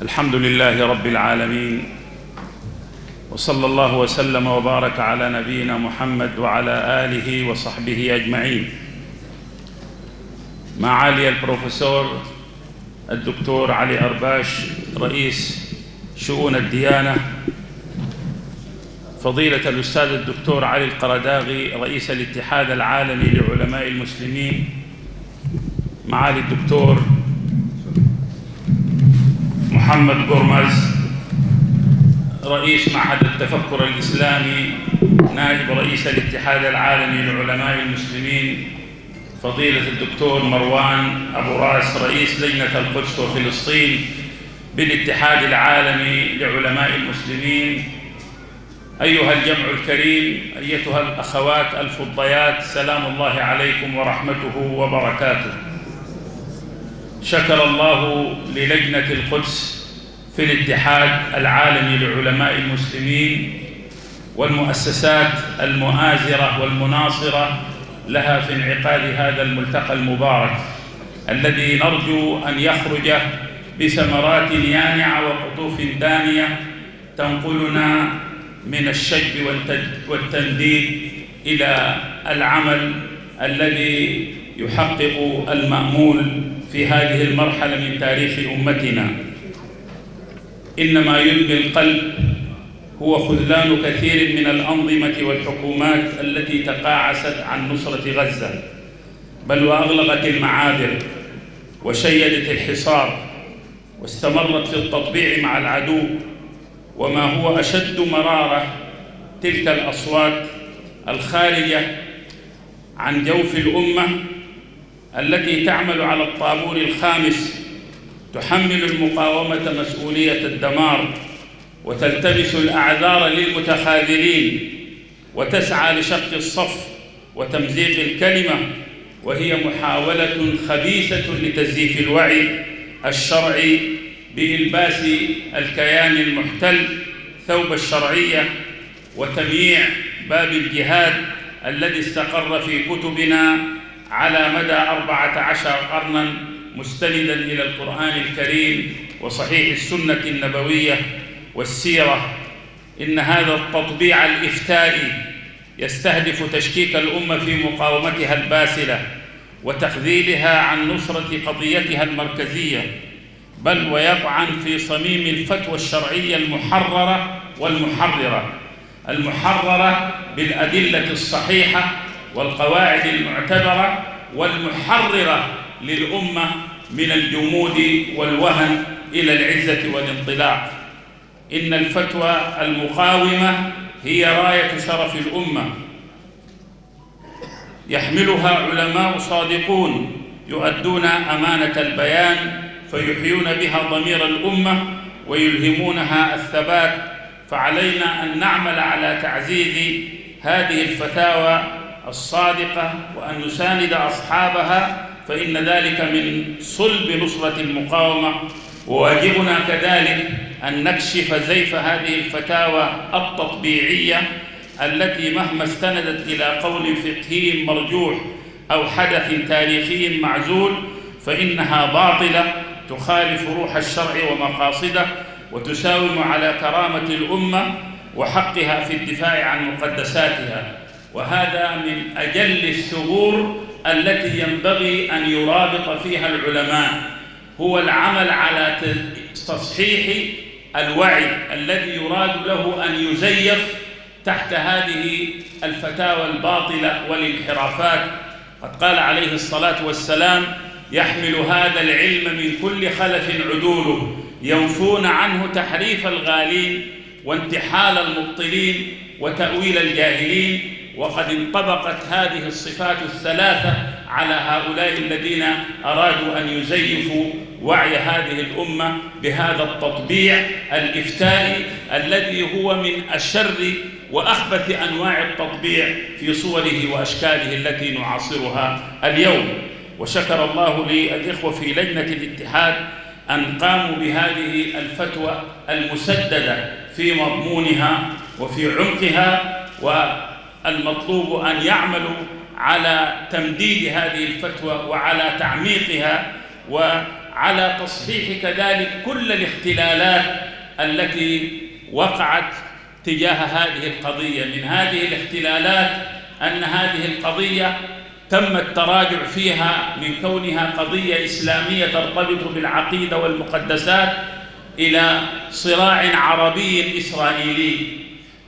الحمد لله رب العالمين، وصلى الله وسلم وبارك على نبينا محمد وعلى آله وصحبه أجمعين. معالي البروفيسور الدكتور علي أرباش رئيس شؤون الديانة، فضيلة الأستاذ الدكتور علي القرداغي رئيس الاتحاد العالمي لعلماء المسلمين، معالي الدكتور محمد قرمز رئيس معهد التفكر الإسلامي نائب رئيس الاتحاد العالمي لعلماء المسلمين، فضيلة الدكتور مروان أبو راس رئيس لجنة القدس وفلسطين بالاتحاد العالمي لعلماء المسلمين، أيها الجمع الكريم، أيتها الأخوات الفضيات، سلام الله عليكم ورحمته وبركاته. شكر الله للجنة القدس في الاتحاد العالمي لعلماء المسلمين والمؤسسات المؤازرة والمناصرة لها في انعقاد هذا الملتقى المبارك الذي نرجو أن يخرج بثمرات يانعة وقطوف دانية تنقلنا من الشجب والتنديد إلى العمل الذي يحقق المأمول في هذه المرحلة من تاريخ أمتنا. إنما يلقي القلب هو خذلان كثير من الأنظمة والحكومات التي تقاعست عن نصرة غزة، بل وأغلقت المعابر وشيدت الحصار واستمرت في التطبيع مع العدو. وما هو أشد مرارة تلك الأصوات الخارجة عن جوف الأمة التي تعمل على الطابور الخامس، تحمل المقاومة مسؤولية الدمار وتلتمس الأعذار للمتخاذلين وتسعى لشق الصف وتمزيق الكلمة، وهي محاولة خبيثة لتزييف الوعي الشرعي بإلباس الكيان المحتل ثوب الشرعية وتمييع باب الجهاد الذي استقر في كتبنا على مدى 14 قرناً مستندا إلى القرآن الكريم وصحيح السنة النبوية والسيرة. إن هذا التطبيع الإفتائي يستهدف تشكيك الأمة في مقاومتها الباسلة وتخذيلها عن نصرة قضيتها المركزية، بل ويطعن في صميم الفتوى الشرعية المحررة المحررة بالأدلة الصحيحة والقواعد المعتبرة والمحررة للأمة من الجمود والوهن إلى العزة والانطلاق. إن الفتوى المقاومة هي راية شرف الأمة، يحملها علماء صادقون يؤدون أمانة البيان فيحيون بها ضمير الأمة ويلهمونها الثبات. فعلينا أن نعمل على تعزيز هذه الفتاوى الصادقة وأن نساند أصحابها، فإن ذلك من صلب نصرة المقاومة. وواجبنا كذلك أن نكشف زيف هذه الفتاوى التطبيعية التي مهما استندت إلى قول فقهي مرجوح أو حدث تاريخي معزول فإنها باطلة تخالف روح الشرع ومقاصده وتساوم على كرامة الأمة وحقها في الدفاع عن مقدساتها. وهذا من أجل الثغور التي ينبغي أن يرابط فيها العلماء، هو العمل على تصحيح الوعي الذي يراد له أن يزيف تحت هذه الفتاوى الباطلة والانحرافات. قد قال عليه الصلاة والسلام: يحمل هذا العلم من كل خلف عدوله ينفون عنه تحريف الغالين وانتحال المبطلين وتأويل الجاهلين. وقد انطبقت هذه الصفات الثلاثة على هؤلاء الذين أرادوا أن يزيفوا وعي هذه الأمة بهذا التطبيع الإفتائي الذي هو من أشر وأخبث أنواع التطبيع في صوره وأشكاله التي نعاصرها اليوم. وشكر الله للإخوة في لجنة الاتحاد أن قاموا بهذه الفتوى المسددة في مضمونها وفي عمقها، والمطلوب أن يعملوا على تمديد هذه الفتوى وعلى تعميقها وعلى على تصحيح كذلك كل الاختلالات التي وقعت تجاه هذه القضية. من هذه الاختلالات أن هذه القضية تم التراجع فيها من كونها قضية إسلامية ترتبط بالعقيدة والمقدسات إلى صراع عربي إسرائيلي،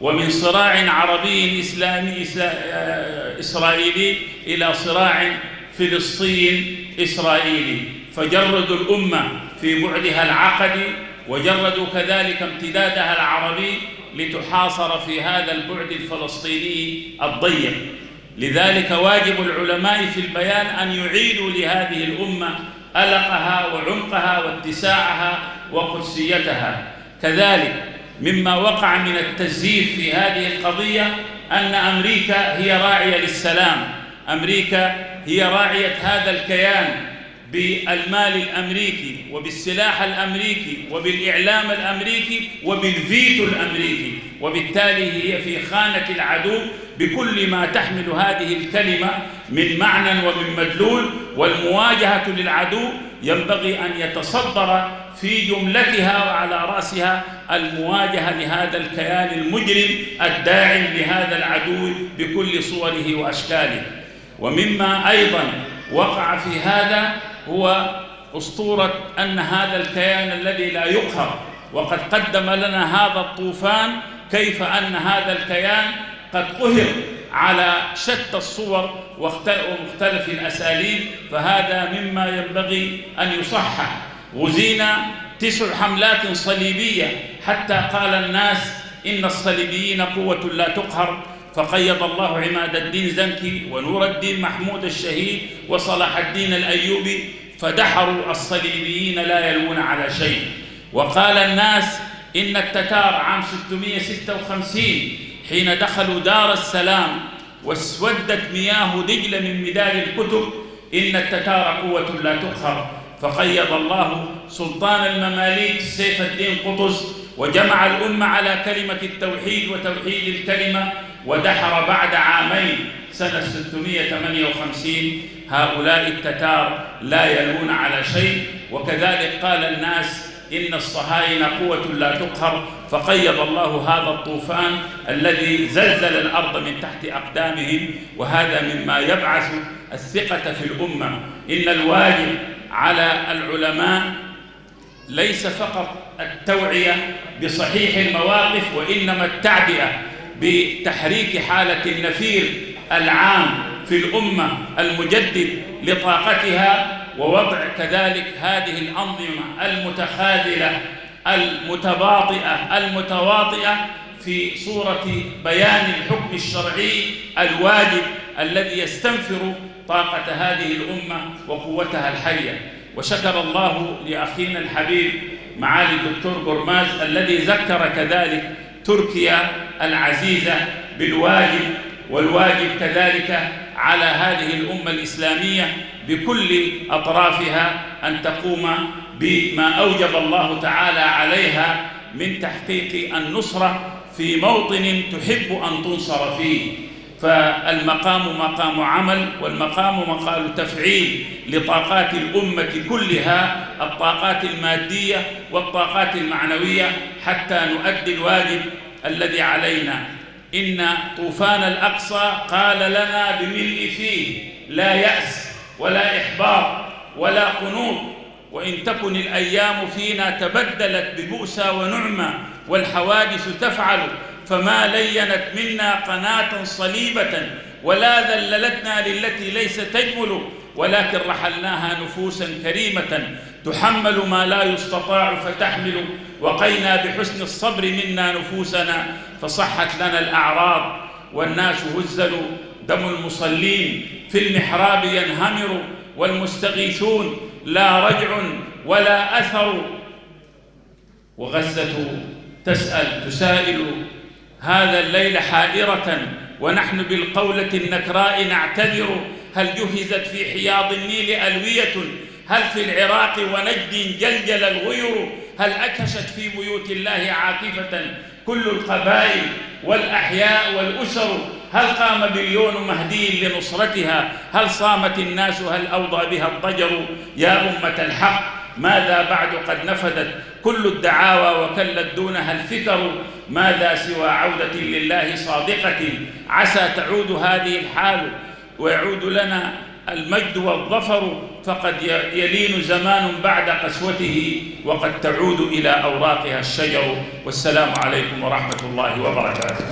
ومن صراع عربي إسرائيلي إلى صراع فلسطين إسرائيلي، فجردوا الأمة في بعدها العقدي وجردوا كذلك امتدادها العربي لتحاصر في هذا البعد الفلسطيني الضيق. لذلك واجب العلماء في البيان أن يعيدوا لهذه الأمة ألقها وعمقها واتساعها وقدسيتها. كذلك مما وقع من التزييف في هذه القضية أن أمريكا هي راعية للسلام، أمريكا هي راعية هذا الكيان بالمال الأمريكي وبالسلاح الأمريكي وبالإعلام الأمريكي وبالفيتو الأمريكي، وبالتالي هي في خانة العدو بكل ما تحمل هذه الكلمة من معنى ومن مدلول. والمواجهة للعدو ينبغي أن يتصدر في جملتها وعلى رأسها المواجهة لهذا الكيان المجرم الداعم لهذا العدو بكل صوره وأشكاله. ومما أيضا وقع في هذا هو أسطورة أن هذا الكيان الذي لا يقهر، وقد قدم لنا هذا الطوفان كيف أن هذا الكيان قد قهر على شتى الصور ومختلف الأساليب، فهذا مما ينبغي أن يصحح. غزينا 9 حملات صليبية حتى قال الناس إن الصليبيين قوة لا تقهر، فقيض الله عماد الدين زنكي ونور الدين محمود الشهيد وصلاح الدين الأيوبي فدحروا الصليبيين لا يلوون على شيء. وقال الناس إن التتار عام 656 حين دخلوا دار السلام واسودت مياه دجلة من مدار الكتب إن التتار قوة لا تقهر، فقيض الله سلطان المماليك سيف الدين قطز وجمع الأمة على كلمة التوحيد وتوحيد الكلمة، ودحر بعد عامين سنة 658 هؤلاء التتار لا يلون على شيء. وكذلك قال الناس إن الصهاينة قوة لا تقهر، فقيض الله هذا الطوفان الذي زلزل الأرض من تحت أقدامهم. وهذا مما يبعث الثقة في الأمة. إن الواجب على العلماء ليس فقط التوعية بصحيح المواقف، وإنما التعبئة بتحريك حالة النفير العام في الأمة المجدد لطاقتها، ووضع كذلك هذه الأنظمة المتخاذلة المتباطئة المتواطئة في صورة بيان الحكم الشرعي الواجب الذي يستنفر طاقة هذه الأمة وقوتها الحية. وشكر الله لأخينا الحبيب معالي الدكتور قرماز الذي ذكر كذلك تركيا العزيزة بالواجب، والواجب كذلك على هذه الأمة الإسلامية بكل أطرافها أن تقوم بما أوجب الله تعالى عليها من تحقيق النصرة في موطن تحب أن تنصر فيه. فالمقام مقام عمل، والمقام مقام تفعيل لطاقات الأمة كلها، الطاقات المادية والطاقات المعنوية، حتى نؤدي الواجب الذي علينا. إن طوفان الأقصى قال لنا بملء فيه لا يأس ولا إحباط ولا قنوط، وإن تكن الأيام فينا تبدلت ببؤسى ونعمة والحوادث تفعل، فما لينت منا قناة صليبة ولا ذللتنا للتي ليس تجمل، ولكن رحلناها نفوسا كريمة تحمل ما لا يستطاع فتحمل، وقينا بحسن الصبر منا نفوسنا فصحت لنا الأعراض، والناس هزلوا دم المصلين في المحراب ينهمر، والمستغيثون لا رجع ولا أثر. وغزة تسائل هذا الليل حائرة، ونحن بالقولة النكراء نعتذر، هل جهزت في حياض النيل ألوية؟ هل في العراق ونجد جلجل الغير؟ هل أكشت في بيوت الله عاكفة كل القبائل والأحياء والأسر؟ هل قام بليون مهدي لنصرتها؟ هل صامت الناس؟ هل أوضى بها الضجر؟ يا أمة الحق ماذا بعد قد نفدت كل الدعاوى وكلت دونها الفكر، ماذا سوى عودة لله صادقة، عسى تعود هذه الحال ويعود لنا المجد والظفر، فقد يلين زمان بعد قسوته وقد تعود إلى أوراقها الشجر. والسلام عليكم ورحمة الله وبركاته.